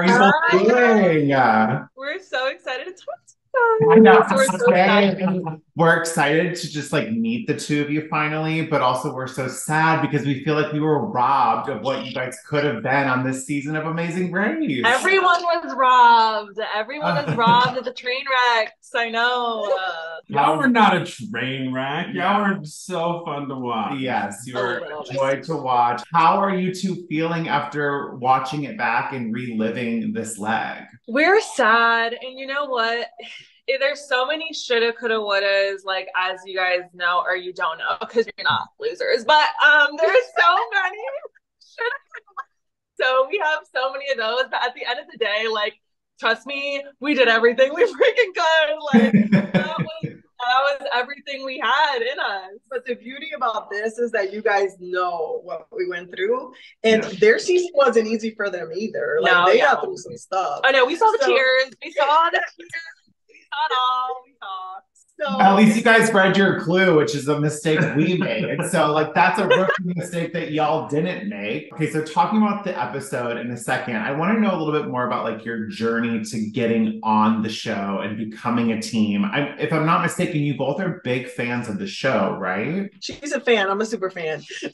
How are you both doing? We're so excited to talk to you I know. guys. We're so excited. We're excited to just like meet the two of you finally, but also we're so sad because we feel like we were robbed of what you guys could have been on this season of Amazing Race. Everyone was robbed. Everyone is Uh, robbed of the train wrecks. I know. Y'all were not a train wreck. Y'all were so fun to watch. yes, you A were little a bit. joy to watch. How are you two feeling after watching it back and reliving this leg? We're sad. And you know what? There's so many shoulda, coulda, wouldas, like as you guys know, or you don't know, because you're not losers. But there's so many shoulda, coulda, woulda. So we have so many of those. But at the end of the day, like, trust me, we did everything we freaking could. Like that was everything we had in us. But the beauty about this is that you guys know what we went through, and Yeah. their season wasn't easy for them either. Like No, they yeah. got through some stuff. I know. We saw the So- tears. We saw the tears. We saw it all. We saw. So At least you guys read your clue, which is a mistake we made. So, like, that's a rookie mistake that y'all didn't make. Okay, so talking about the episode in a second, I want to know a little bit more about like your journey to getting on the show and becoming a team. If I'm not mistaken, you both are big fans of the show, right? she's a fan. I'm a super fan. She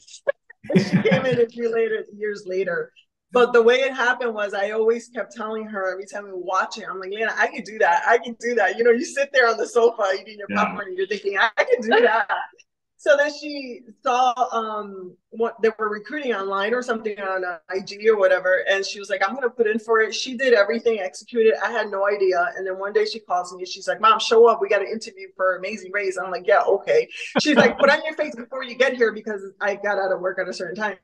came in a few years later. But the way it happened was I always kept telling her every time we watch it, I'm like, Lena, I can do that. I can do that. You know, you sit there on the sofa eating your popcorn and you're thinking, I can do that. So then she saw what they were recruiting online or something on IG or whatever, and she was like, "I'm gonna put in for it." She did everything, executed. I had no idea. And then one day she calls me and she's like, "Mom, show up. We got an interview for Amazing Race." I'm like, "Yeah, okay." She's like, "Put on your face before you get here because I got out of work at a certain time."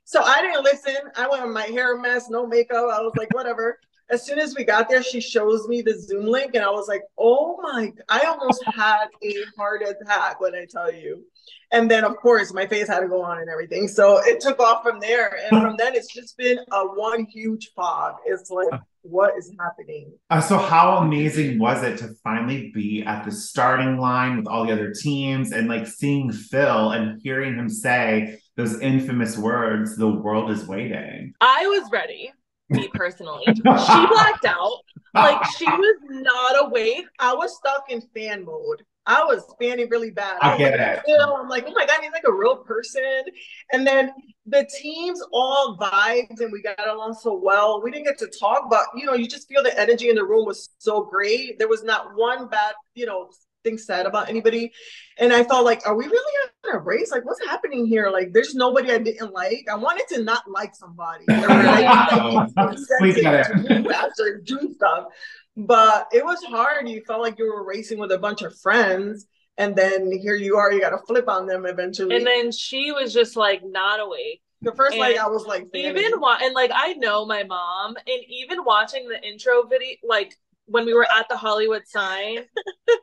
So I didn't listen. I went with my hair a mess, no makeup. I was like, whatever. As soon as we got there, she shows me the Zoom link, and I was like, oh my, I almost had a heart attack when I tell you. And then, of course, my face had to go on and everything. So it took off from there. And from then, it's just been a one huge fog. It's like, what is happening? So how amazing was it to finally be at the starting line with all the other teams and like seeing Phil and hearing him say those infamous words, "The world is waiting." I was ready, me personally. She blacked out. Like she was not awake. I was stuck in fan mode. I was fanning really bad. I get it. I'm like, oh my God, he's like a real person. And then the teams all vibed and we got along so well. We didn't get to talk, but you just feel the energy in the room was so great. There was not one bad, thing said about anybody. And I felt like, are we really on a race? Like, what's happening here? Like, there's nobody I didn't like. I wanted to not like somebody. Or We get it. After do stuff. But it was hard. You felt like you were racing with a bunch of friends. And then here you are, you got to flip on them eventually. And then she was just like not awake. The first leg, I was like, and like I know my mom, and even watching the intro video, like when we were at the Hollywood sign,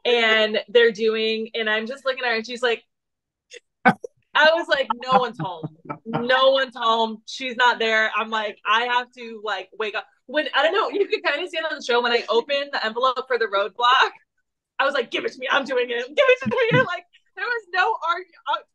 and they're doing, and I'm just looking at her, and she's like, I was like, no one's home, no one's home, she's not there. I'm like, I have to like wake up. When I don't know, you could kind of see it on the show when I opened the envelope for the Roadblock. I was like, give it to me, I'm doing it, give it to me. Like there was no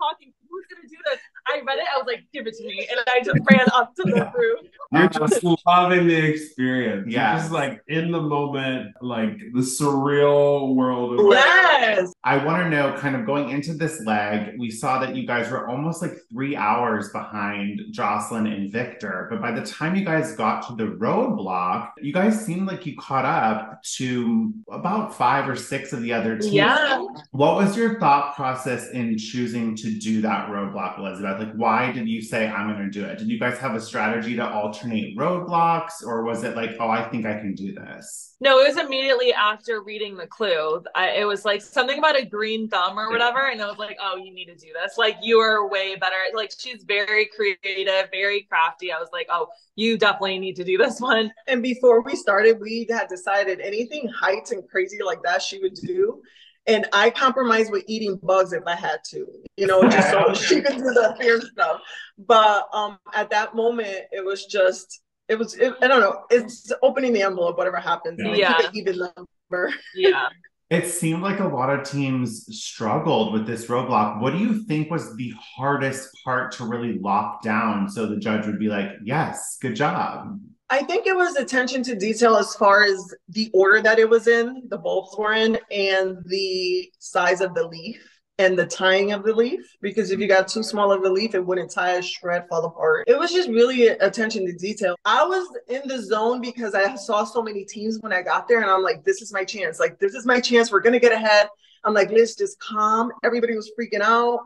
talking. Who's gonna do this? I read it. I was like, give it to me, and I just ran up to the roof. You're just loving the experience. Yeah. You're just like in the moment, like the surreal world of yes. I want to know, kind of going into this leg, we saw that you guys were almost like 3 hours behind Jocelyn and Victor. But by the time you guys got to the roadblock, you guys seemed like you caught up to about 5 or 6 of the other teams. Yeah. What was your thought process in choosing to do that roadblock, Elizabeth? Like, why did you say, I'm going to do it? Did you guys have a strategy to alternate roadblocks? Or was it like, oh, I think I can do this? No, it was immediately after reading the clue. It was like something about a green thumb or whatever. And I was like, oh, you need to do this. Like, you are way better. Like, she's very creative, very crafty. I was like, oh, you definitely need to do this one. And before we started, we had decided anything heights and crazy like that she would do. And I compromised with eating bugs if I had to, just so she could do the fierce stuff. But at that moment, it was just, I don't know, it's opening the envelope, whatever happens. Yeah. Keep an even number. Yeah. It seemed like a lot of teams struggled with this roadblock. What do you think was the hardest part to really lock down so the judge would be like, yes, good job? I think it was attention to detail as far as the order that it was in, the bulbs were in, and the size of the leaf and the tying of the leaf. Because if you got too small of a leaf, it wouldn't tie, a shred, fall apart. It was just really attention to detail. I was in the zone because I saw so many teams when I got there, and I'm like, this is my chance. Like, this is my chance. We're going to get ahead. I'm like, let's just calm. Everybody was freaking out.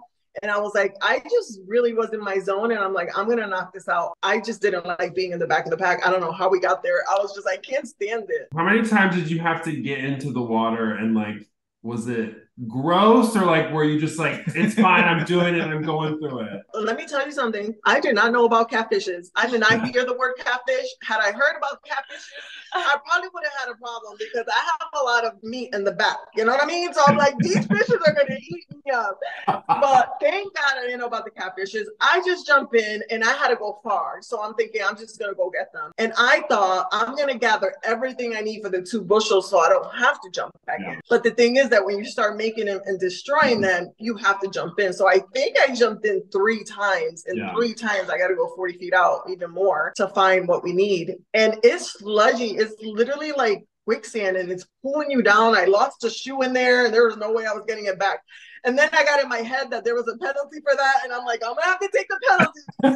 And I was like, I just really was in my zone. And I'm like, I'm going to knock this out. I just didn't like being in the back of the pack. I don't know how we got there. I was just, I can't stand it. How many times did you have to get into the water and like, was it gross or like, were you just like, it's fine, I'm doing it, I'm going through it? Let me tell you something. I did not know about catfishes. I did not hear the word catfish. Had I heard about catfishes, I probably would have had a problem because I have a lot of meat in the back. You know what I mean? So I'm like, these fishes are going to eat me up. But thank God I didn't know about the catfishes. I just jump in and I had to go far. So I'm thinking I'm just going to go get them. And I thought I'm going to gather everything I need for the 2 bushels so I don't have to jump back in. But the thing is that when you start making them and destroying them, you have to jump in. So I think I jumped in 3 times, and 3 times I got to go 40 feet out, even more, to find what we need. And it's sludgy. It's literally like quicksand, and it's pulling you down. I lost a shoe in there, and there was no way I was getting it back. And then I got in my head that there was a penalty for that, and I'm like, I'm gonna have to take the penalty. I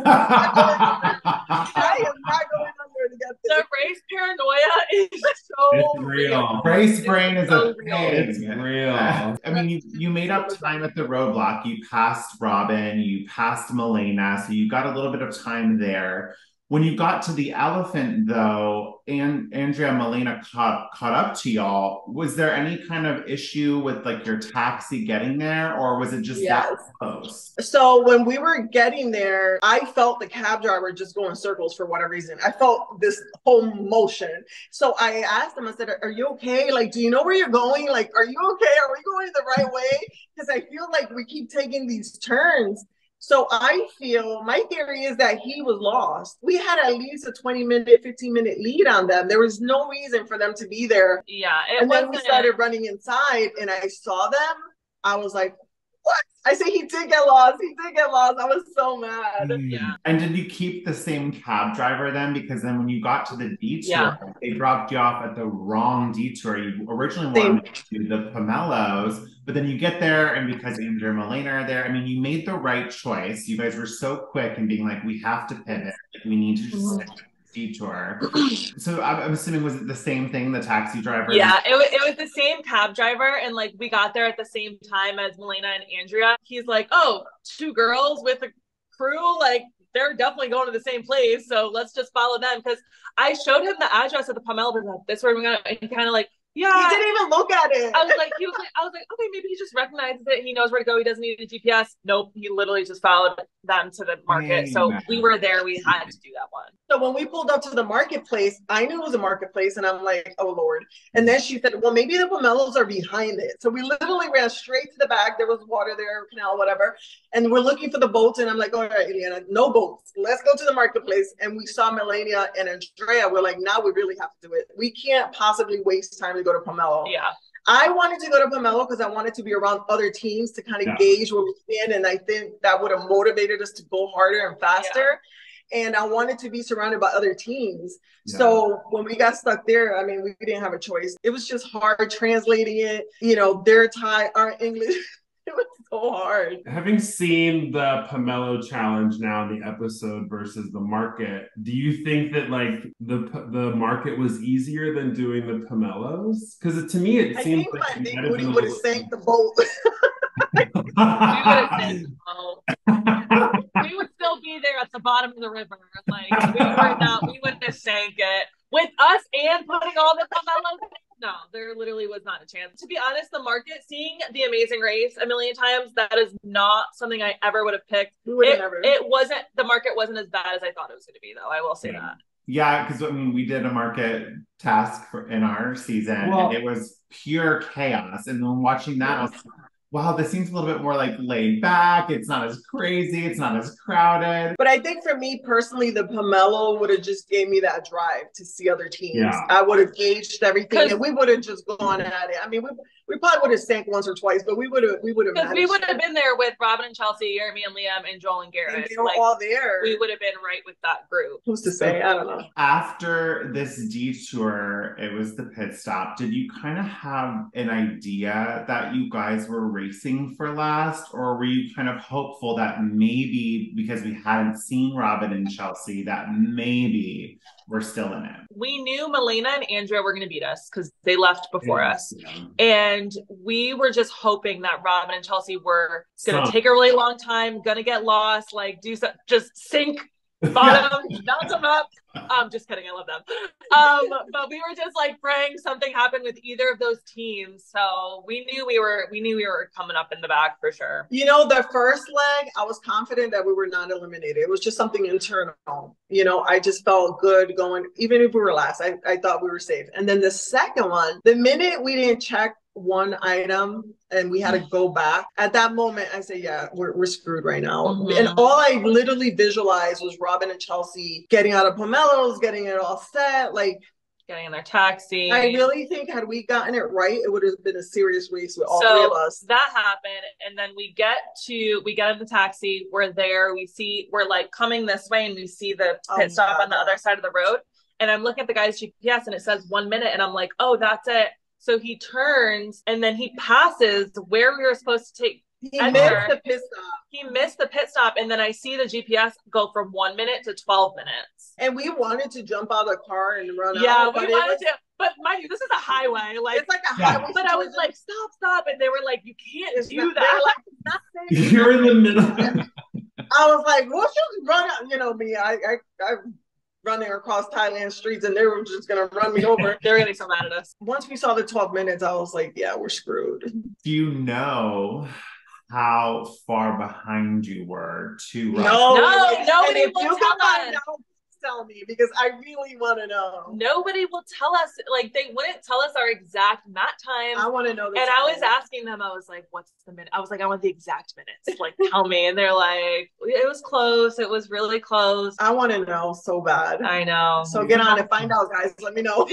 am not going under to get this. The race paranoia is so real. Race brain is so a real. thing. It's real. I mean, you made up time at the roadblock. You passed Robin, you passed Milena, so you got a little bit of time there. When you got to the elephant, though, and Andrea and Milena caught up to y'all, was there any kind of issue with like your taxi getting there, or was it just that close? So when we were getting there, I felt the cab driver just going circles for whatever reason. I felt this whole motion. So I asked him, I said, are you okay? Like, do you know where you're going? Like, are you okay? Are we going the right way? Because I feel like we keep taking these turns. So I feel, my theory is that he was lost. We had at least a 20-minute, 15-minute lead on them. There was no reason for them to be there. Yeah. And then we started running inside and I saw them. I was like, what? I said, he did get lost. He did get lost. I was so mad. Yeah. And did you keep the same cab driver then? Because then when you got to the detour, they dropped you off at the wrong detour. You originally wanted to do the Pomelos, but then you get there, and because Andrea and Milena are there, I mean, you made the right choice. You guys were so quick in being like, we have to pivot. We need to just stick to this detour. So I'm assuming, was it the same thing, the taxi driver? Yeah, it was the same cab driver, and like we got there at the same time as Milena and Andrea. He's like, oh, 2 girls with a crew, like they're definitely going to the same place, so let's just follow them. Because I showed him the address of the Pomelo, like, this where we're going, and he kind of like, yeah. He didn't even look at it. I was like, okay, maybe he just recognizes it. He knows where to go. He doesn't need a GPS. Nope. He literally just followed them to the market. So we were there. We had to do that one. So when we pulled up to the marketplace, I knew it was a marketplace, and I'm like, oh Lord. And then she said, well, maybe the Pomelos are behind it. So we literally ran straight to the back. There was water there, canal, whatever. And we're looking for the boats. And I'm like, all right, Iliana, no boats. Let's go to the marketplace. And we saw Milena and Andrea. We're like, now we really have to do it. We can't possibly waste time to go to Pomelo. Yeah. I wanted to go to Pomelo because I wanted to be around other teams to kind of gauge where we stand. And I think that would have motivated us to go harder and faster. And I wanted to be surrounded by other teams. So when we got stuck there, I mean, we didn't have a choice. It was just hard translating it. You know, their Thai, our English. It was so hard. Having seen the Pomelo challenge now in the episode versus the market, do you think that like the market was easier than doing the Pomelos? Because to me, it seems like we would have sank the boat. We would have sank the boat. We would still be there at the bottom of the river. Like we wouldn't have sank it. With us and putting all the Pomelos, no, there literally was not a chance. To be honest, the market, seeing The Amazing Race a million times, that is not something I ever would have picked. It wasn't, the market wasn't as bad as I thought it was going to be, though. I will say that. Yeah, because I mean, we did a market task in our season, and it was pure chaos. And then watching that, I was like, wow, this seems a little bit more like laid back. It's not as crazy. It's not as crowded. But I think for me personally, the Pomelo would have just gave me that drive to see other teams. Yeah. I would have gauged everything and we would have just gone at it. I mean, we probably would have sank once or twice, but we would have because we would have been there with Robin and Chelsea, Jeremy and Liam, and Joel and Garrett. And they were all there. We would have been right with that group. Who's to say? I don't know. After this detour, it was the pit stop. Did you kind of have an idea that you guys were racing for last, or were you kind of hopeful that maybe because we hadn't seen Robin and Chelsea, that maybe we're still in it? We knew Milena and Andrea were going to beat us because they left before us. Yeah. And we were just hoping that Robin and Chelsea were going to take a really long time, going to get lost, like do some, just sink bottom, bounce them up. Just kidding. I love them. But we were just like praying something happened with either of those teams. So we knew we were coming up in the back for sure. You know, the first leg, I was confident that we were not eliminated. It was just something internal. You know, I just felt good going, even if we were last, I thought we were safe. And then the second one, the minute we didn't check one item and we had to go back, at that moment I said, yeah, we're screwed right now. Mm-hmm. And all I literally visualized was Robin and Chelsea getting out of Pomelo's, getting it all set, like getting in their taxi. I really think had we gotten it right, it would have been a serious race with all three of us. That happened, and then we get in the taxi, we're there, we're like coming this way and we see the pit stop on the other side of the road, and I'm looking at the guy's GPS and it says 1 minute and I'm like, oh, that's it. So he turns and then he passes where we were supposed to take. He missed the pit stop. He missed the pit stop. And then I see the GPS go from 1 minute to 12 minutes. And we wanted to jump out of the car and run out. Yeah, we wanted to. But mind you, this is a highway. Like, it's like a highway. But I was like, stop. And they were like, you can't do that. Like, you're in the middle. I was like, we'll just run out. You know me, I running across Thailand streets and they were just going to run me over. They were getting so mad at us. Once we saw the 12 minutes, I was like, yeah, we're screwed. Do you know how far behind you were to No, nobody will tell us. Tell me, because I really want to know. Nobody will tell us. Like, they wouldn't tell us our exact mat time. I want to know. I was asking them, I was like, what's the minute? I was like, I want the exact minutes. Like, tell me. And they're like, it was close. It was really close. I want to know so bad. I know. So get on and find out, guys. Let me know.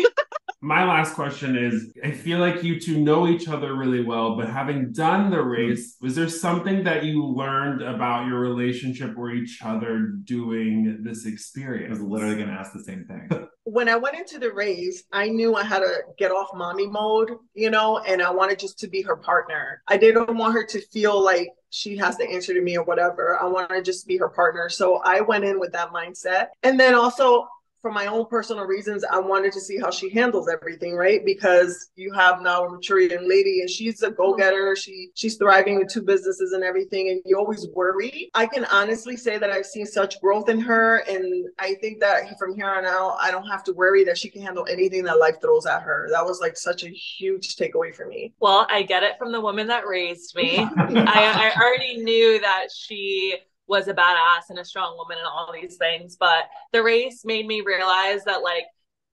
My last question is, I feel like you two know each other really well, but having done the race, was there something that you learned about your relationship or each other doing this experience? I was literally going to ask the same thing. When I went into the race, I knew I had to get off mommy mode, you know, and I wanted just to be her partner. I didn't want her to feel like she has to answer to me or whatever. I wanted to just be her partner. So I went in with that mindset. And then also, for my own personal reasons, I wanted to see how she handles everything, right? Because you have now a mature young lady and she's a go-getter. She's thriving with 2 businesses and everything. And you always worry. I can honestly say that I've seen such growth in her. And I think that from here on out, I don't have to worry that she can handle anything that life throws at her. That was like such a huge takeaway for me. Well, I get it from the woman that raised me. I already knew that she was a badass and a strong woman and all these things, but the race made me realize that, like,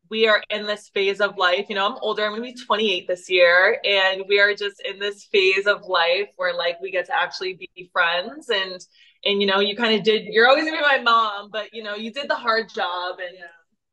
we are in this phase of life. You know, I'm older, I'm gonna be 28 this year, and we are just in this phase of life where, like, we get to actually be friends, and you know, you kind of you're always gonna be my mom, but you know, you did the hard job, and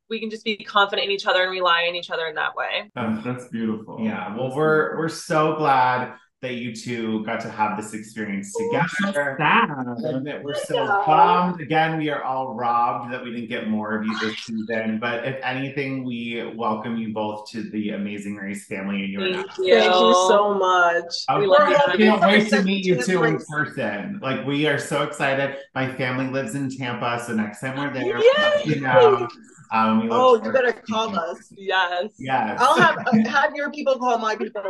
we can just be confident in each other and rely on each other in that way. That's beautiful. Yeah, well, we're so glad that you two got to have this experience together. And that we're so bummed. Again, we are all robbed that we didn't get more of you this season. But if anything, we welcome you both to the Amazing Race family. And Thank you so much. I can't wait to meet you two in person. Like, we are so excited. My family lives in Tampa, so next time we're there, you know. You better call us. Yes. Yes. I'll have your people call my people.